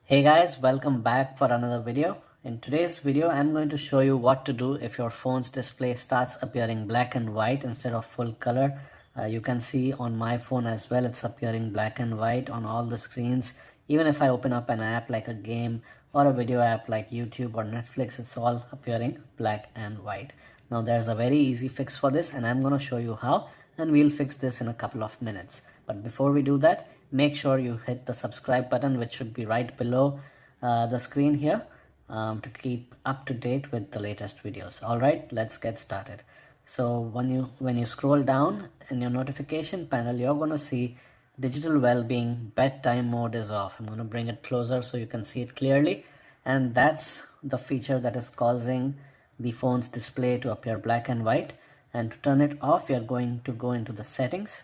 Hey guys, welcome back for another video. In today's video, I'm going to show you what to do if your phone's display starts appearing black and white instead of full color. You can see on my phone as well, it's appearing black and white on all the screens. Even if I open up an app like a game or a video app like YouTube or Netflix, it's all appearing black and white. Now there's a very easy fix for this and I'm going to show you how, and we'll fix this in a couple of minutes. But before we do that, make sure you hit the subscribe button, which should be right below the screen here, to keep up to date with the latest videos. All right, let's get started. So when you scroll down in your notification panel, you're going to see digital well-being bedtime mode is off. I'm going to bring it closer so you can see it clearly, and that's the feature that is causing the phone's display to appear black and white. And to turn it off, you're going to go into the settings.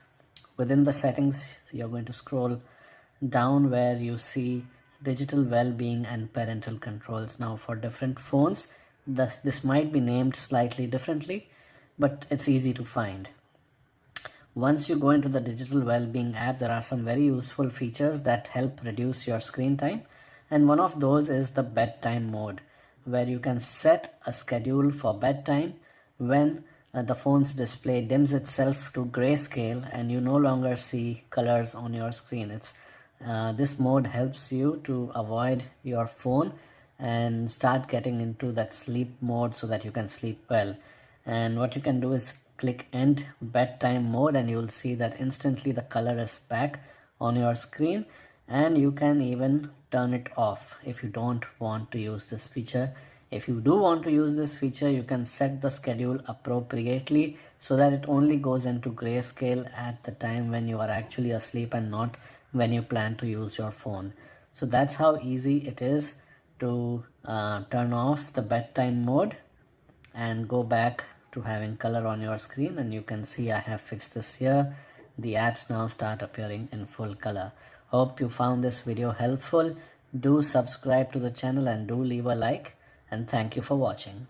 Within the settings, you're going to scroll down where you see digital well-being and parental controls. Now for different phones, this might be named slightly differently, but it's easy to find. Once you go into the digital well-being app, there are some very useful features that help reduce your screen time, and one of those is the bedtime mode, where you can set a schedule for bedtime when the phone's display dims itself to grayscale and you no longer see colors on your screen. This mode helps you to avoid your phone and start getting into that sleep mode so that you can sleep well. And what you can do is click end bedtime mode and you'll see that instantly the color is back on your screen, and you can even turn it off if you don't want to use this feature. If you do want to use this feature, you can set the schedule appropriately so that it only goes into grayscale at the time when you are actually asleep and not when you plan to use your phone. So that's how easy it is to turn off the bedtime mode and go back to having color on your screen. And you can see I have fixed this here. The apps now start appearing in full color. Hope you found this video helpful. Do subscribe to the channel and do leave a like, and thank you for watching.